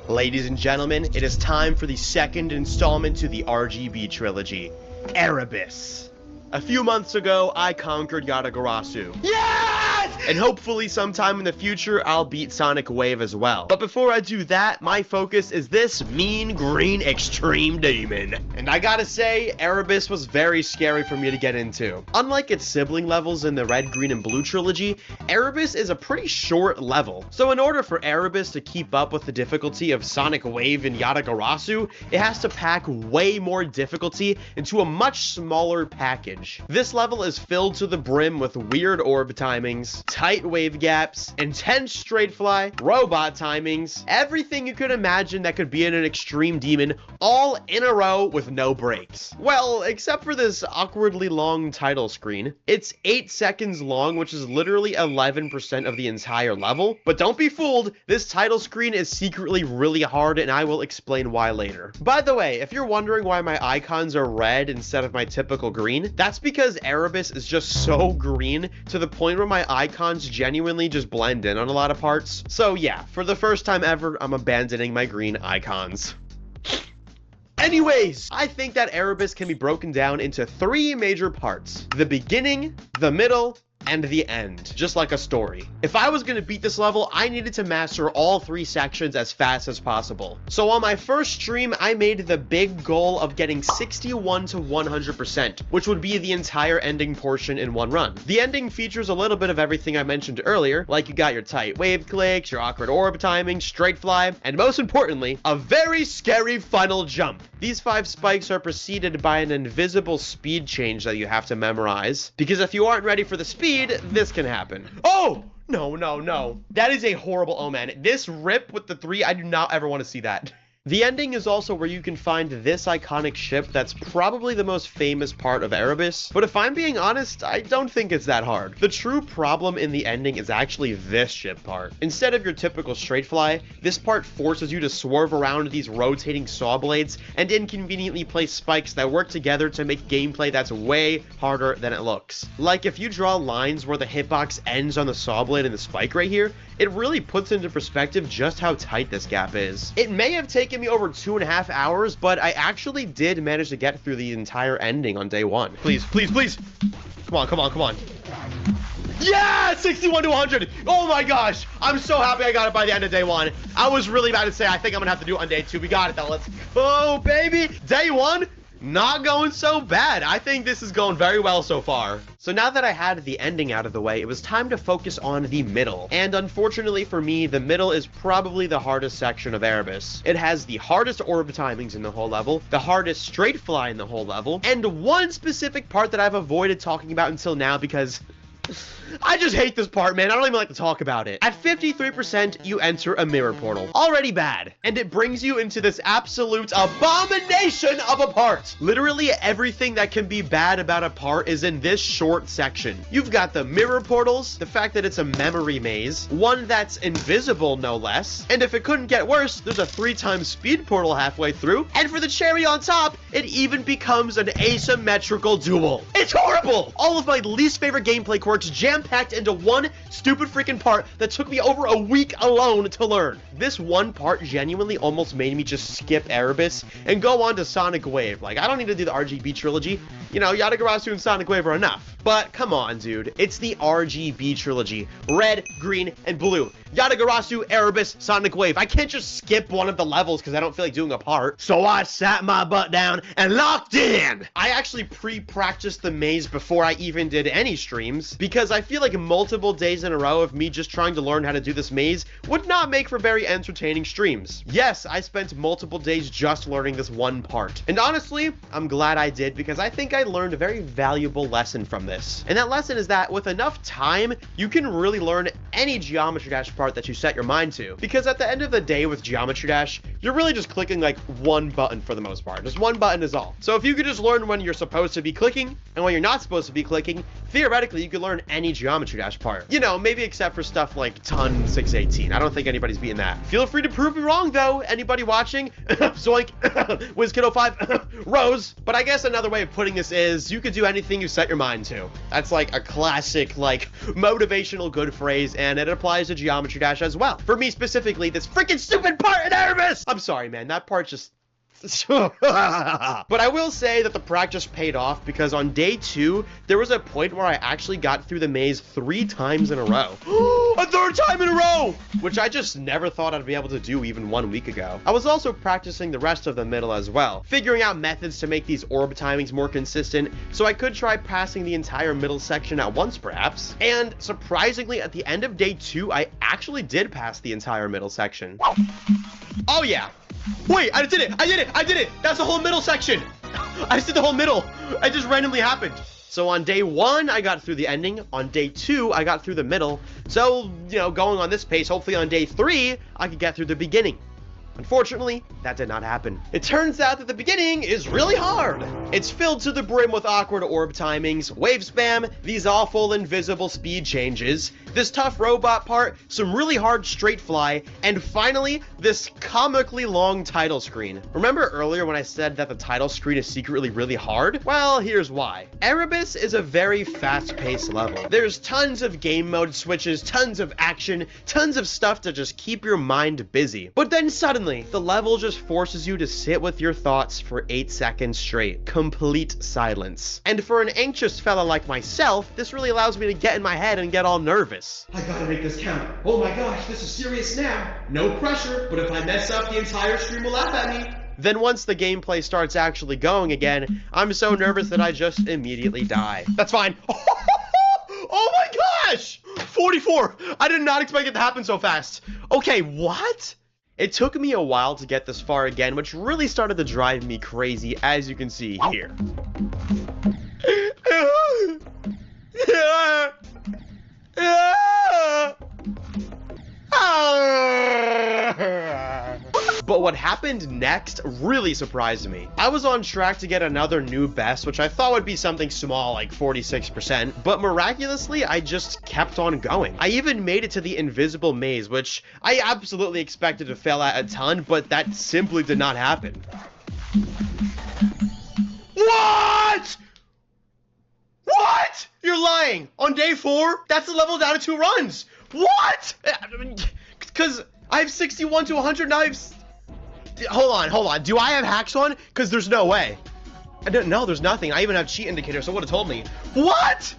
Ladies and gentlemen, it is time for the second installment to the RGB trilogy, Erebus. A few months ago, I conquered Yatagarasu. Yes! And hopefully sometime in the future, I'll beat Sonic Wave as well. But before I do that, my focus is this mean green extreme demon. And I gotta say, Erebus was very scary for me to get into. Unlike its sibling levels in the red, green, and blue trilogy, Erebus is a pretty short level. So in order for Erebus to keep up with the difficulty of Sonic Wave and Yatagarasu, it has to pack way more difficulty into a much smaller package. This level is filled to the brim with weird orb timings, tight wave gaps, intense straight fly, robot timings, everything you could imagine that could be in an extreme demon, all in a row with no breaks. Well, except for this awkwardly long title screen. It's 8 seconds long, which is literally 11% of the entire level. But don't be fooled, this title screen is secretly really hard, and I will explain why later. By the way, if you're wondering why my icons are red instead of my typical green, that's because Erebus is just so green to the point where my icons genuinely just blend in on a lot of parts. So yeah, for the first time ever, I'm abandoning my green icons. Anyways, I think that Erebus can be broken down into 3 major parts: the beginning, the middle, and the end, just like a story. If I was gonna beat this level, I needed to master all 3 sections as fast as possible. So on my first stream, I made the big goal of getting 61 to 100%, which would be the entire ending portion in one run. The ending features a little bit of everything I mentioned earlier, like you got your tight wave clicks, your awkward orb timing, straight fly, and most importantly, a very scary final jump. These 5 spikes are preceded by an invisible speed change that you have to memorize, because if you aren't ready for the speed, this can happen. Oh! No, no, no. That is a horrible omen. This rip with the 3, I do not ever want to see that. The ending is also where you can find this iconic ship that's probably the most famous part of Erebus, but if I'm being honest, I don't think it's that hard. The true problem in the ending is actually this ship part. Instead of your typical straight fly, this part forces you to swerve around these rotating saw blades and inconveniently place spikes that work together to make gameplay that's way harder than it looks. Like if you draw lines where the hitbox ends on the saw blade and the spike right here, it really puts into perspective just how tight this gap is. It may have taken me over 2.5 hours, but I actually did manage to get through the entire ending on day 1. Please, please, please. Come on, come on, come on. Yeah, 61 to 100. Oh my gosh. I'm so happy I got it by the end of day 1. I was really about to say, I think I'm gonna have to do it on day 2. We got it though. Let's go, baby. Day 1. Not going so bad. I think this is going very well so far. So now that I had the ending out of the way, it was time to focus on the middle. And unfortunately for me, the middle is probably the hardest section of Erebus. It has the hardest orb timings in the whole level, the hardest straight fly in the whole level, and one specific part that I've avoided talking about until now because I just hate this part, man. I don't even like to talk about it. At 53%, you enter a mirror portal. Already bad. And it brings you into this absolute abomination of a part. Literally everything that can be bad about a part is in this short section. You've got the mirror portals, the fact that it's a memory maze, one that's invisible no less, and if it couldn't get worse, there's a 3-time speed portal halfway through, and for the cherry on top, it even becomes an asymmetrical duel. It's horrible! All of my least favorite gameplay quirks jam-packed into one stupid freaking part that took me over a week alone to learn. This one part genuinely almost made me just skip Erebus and go on to Sonic Wave. Like, I don't need to do the RGB trilogy. You know, Yatagarasu and Sonic Wave are enough. But come on, dude. It's the RGB trilogy. Red, green, and blue. Yatagarasu, Erebus, Sonic Wave. I can't just skip one of the levels because I don't feel like doing a part. So I sat my butt down and locked in. I actually pre-practiced the maze before I even did any streams because I feel like multiple days in a row of me just trying to learn how to do this maze would not make for very entertaining streams. Yes, I spent multiple days just learning this one part. And honestly, I'm glad I did because I think I learned a very valuable lesson from this. And that lesson is that with enough time, you can really learn any Geometry Dash part that you set your mind to. Because at the end of the day with Geometry Dash, you're really just clicking like one button for the most part. Just one button is all. So if you could just learn when you're supposed to be clicking and when you're not supposed to be clicking, theoretically you could learn any Geometry Dash part. You know, maybe except for stuff like Ton 618. I don't think anybody's beating that. Feel free to prove me wrong though. Anybody watching? Zoink. WizKiddo5. Rose. But I guess another way of putting this is you could do anything you set your mind to. That's like a classic like motivational good phrase, and it applies to Geometry Geometry Dash as well. For me specifically, this freaking stupid part in Erebus! I'm sorry, man, that part just... But I will say that the practice paid off, because on day 2, there was a point where I actually got through the maze 3 times in a row. A 3rd time in a row! Which I just never thought I'd be able to do even 1 week ago. I was also practicing the rest of the middle as well, figuring out methods to make these orb timings more consistent, so I could try passing the entire middle section at once perhaps. And surprisingly, at the end of day 2, I actually did pass the entire middle section. Oh yeah! Wait, I did it! I did it! I did it! That's the whole middle section! I just did the whole middle! It just randomly happened. So on day 1, I got through the ending. On day 2, I got through the middle. So, you know, going on this pace, hopefully on day 3, I could get through the beginning. Unfortunately, that did not happen. It turns out that the beginning is really hard. It's filled to the brim with awkward orb timings, wave spam, these awful invisible speed changes, this tough robot part, some really hard straight fly, and finally, this comically long title screen. Remember earlier when I said that the title screen is secretly really hard? Well, here's why. Erebus is a very fast-paced level. There's tons of game mode switches, tons of action, tons of stuff to just keep your mind busy. But then suddenly, the level just forces you to sit with your thoughts for 8 seconds straight. Complete silence. And for an anxious fella like myself, this really allows me to get in my head and get all nervous. I gotta make this count. Oh my gosh, this is serious now. No pressure, but if I mess up, the entire stream will laugh at me. Then once the gameplay starts actually going again, I'm so nervous that I just immediately die. That's fine. Oh my gosh! 44! I did not expect it to happen so fast. Okay, what? It took me a while to get this far again, which really started to drive me crazy, as you can see here. But what happened next really surprised me. I was on track to get another new best, which I thought would be something small like 46%, but miraculously, I just kept on going. I even made it to the invisible maze, which I absolutely expected to fail at a ton, but that simply did not happen. What? What? You're lying. On day 4, that's the level down to 2 runs. What? Because I have 61 to 100 knives. Hold on. Do I have hacks on? Because there's no way. No, there's nothing. I even have cheat indicators, so it would have told me. What?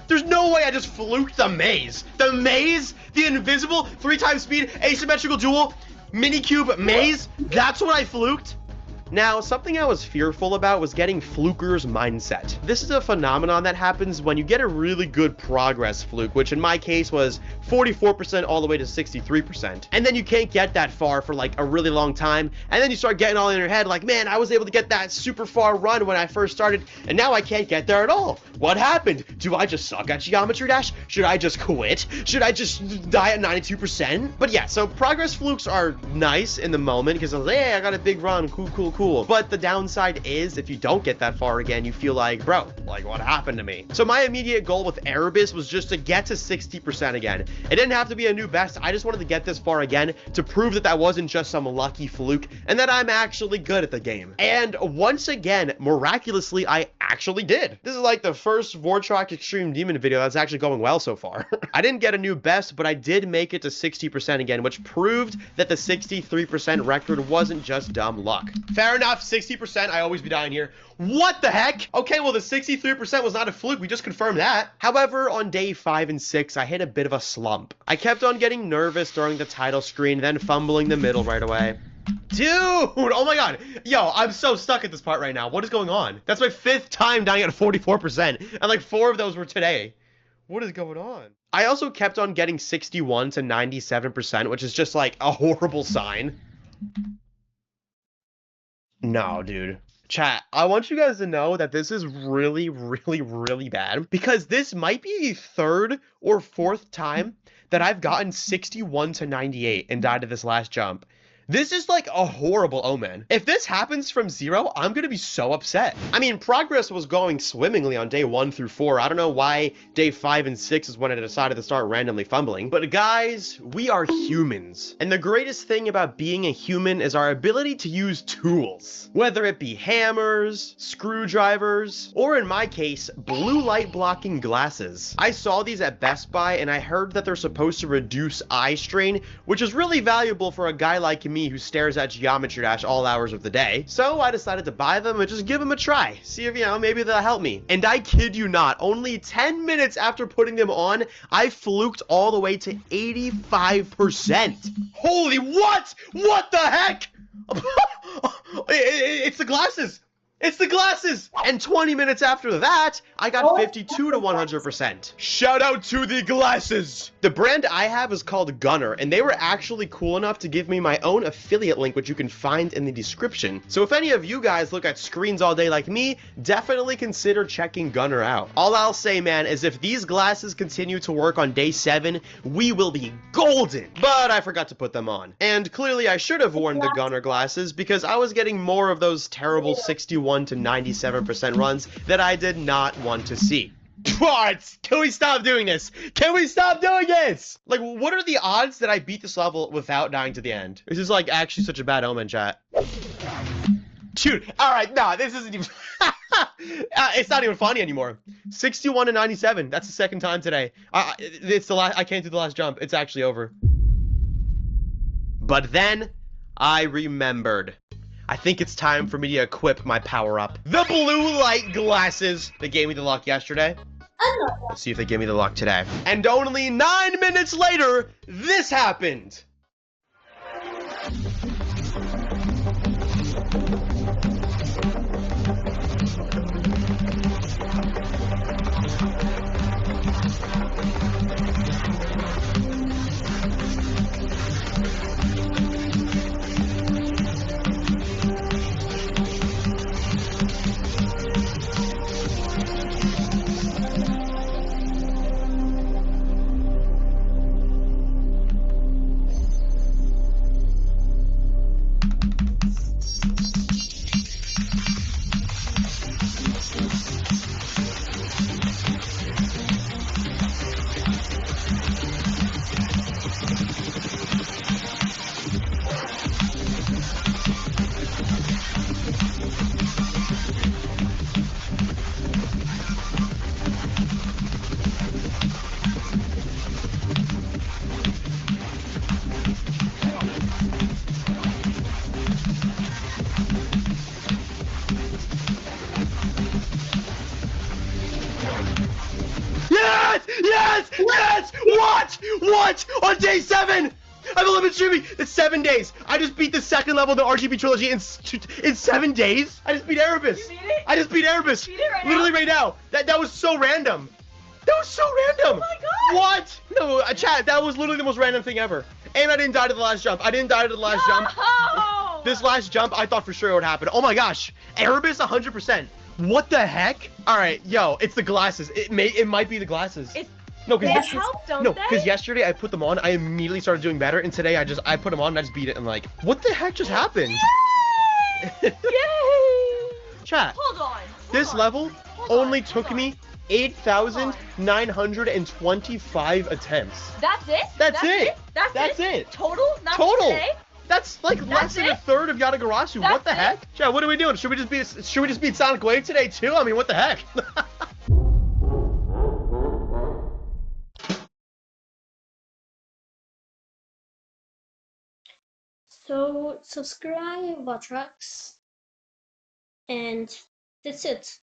There's no way I just fluked the maze. The maze? The invisible 3x speed asymmetrical dual minicube maze? That's what I fluked? Now, something I was fearful about was getting fluker's mindset. This is a phenomenon that happens when you get a really good progress fluke, which in my case was 44% all the way to 63%. And then you can't get that far for like a really long time, and then you start getting all in your head like, man, I was able to get that super far run when I first started, and now I can't get there at all. What happened? Do I just suck at Geometry Dash? Should I just quit? Should I just die at 92%? But yeah, so progress flukes are nice in the moment, because I was like, hey, I got a big run, cool. But the downside is, if you don't get that far again, you feel like, bro, like, what happened to me? So my immediate goal with Erebus was just to get to 60% again. It didn't have to be a new best. I just wanted to get this far again to prove that that wasn't just some lucky fluke and that I'm actually good at the game. And once again, miraculously, I actually did. This is like the first Votrox Extreme Demon video that's actually going well so far. I didn't get a new best, but I did make it to 60% again, which proved that the 63% record wasn't just dumb luck. Fair enough, 60%, I always be dying here. What the heck? Okay, well, the 63% was not a fluke. We just confirmed that. However, on day 5 and 6, I hit a bit of a slump. I kept on getting nervous during the title screen, then fumbling the middle right away. Dude, oh my god. Yo, I'm so stuck at this part right now. What is going on? That's my 5th time dying at 44%, and like 4 of those were today. What is going on? I also kept on getting 61 to 97%, which is just like a horrible sign. No, dude. Chat, I want you guys to know that this is really bad, because this might be the 3rd or 4th time that I've gotten 61 to 98 and died to this last jump. This is like a horrible omen. If this happens from 0, I'm gonna be so upset. I mean, progress was going swimmingly on day 1 through 4. I don't know why day 5 and 6 is when I decided to start randomly fumbling. But guys, we are humans. And the greatest thing about being a human is our ability to use tools. Whether it be hammers, screwdrivers, or in my case, blue light blocking glasses. I saw these at Best Buy and I heard that they're supposed to reduce eye strain, which is really valuable for a guy like me who stares at Geometry Dash all hours of the day. So I decided to buy them and just give them a try. See if, maybe they'll help me. And I kid you not, only 10 minutes after putting them on, I fluked all the way to 85%. Holy what? What the heck? It's the glasses. It's the glasses! And 20 minutes after that, I got 52 to 100%. Shout out to the glasses! The brand I have is called Gunner, and they were actually cool enough to give me my own affiliate link, which you can find in the description. So if any of you guys look at screens all day like me, definitely consider checking Gunner out. All I'll say, man, is if these glasses continue to work on day 7, we will be golden. But I forgot to put them on. And clearly I should have worn the Gunner glasses because I was getting more of those terrible 61 to 97% runs that I did not want to see. What? Can we stop doing this? Can we stop doing this? Like, what are the odds that I beat this level without dying to the end? This is like actually such a bad omen, chat. Dude, alright, nah, this isn't even... it's not even funny anymore. 61 to 97, that's the second time today. It's the last, I can't do the last jump, it's actually over. But then, I remembered. I think it's time for me to equip my power-up. The blue light glasses. They gave me the luck yesterday. Let's see if they give me the luck today. And only 9 minutes later, this happened. Yes! Yes! Yes! What? What? On day 7! I've only been streaming. It's 7 days. I just beat the second level of the RGB trilogy in 7 days. I just beat Erebus. You beat it? I just beat Erebus. You beat it right Literally now? right now. That was so random. That was so random. Oh my god. What? No, chat. That was literally the most random thing ever. And I didn't die to the last jump. I didn't die to the last jump. No! This last jump, I thought for sure it would happen. Oh my gosh. Erebus 100%. What the heck? All right, yo, it's the glasses. It might be the glasses. No, They because help, don't they? yesterday I put them on, I immediately started doing better, and today I put them on and I just beat it and like, what the heck just happened? Yay! Yay! Chat. Hold on. This level only took me 8,925 attempts. That's it? That's it. That's it. Total? Not Total. Today? That's like less than a third of Yatagarasu. What the heck? Chat, what are we doing? Should we just beat Sonic Wave today too? I mean, what the heck? So subscribe Votrox, and that's it.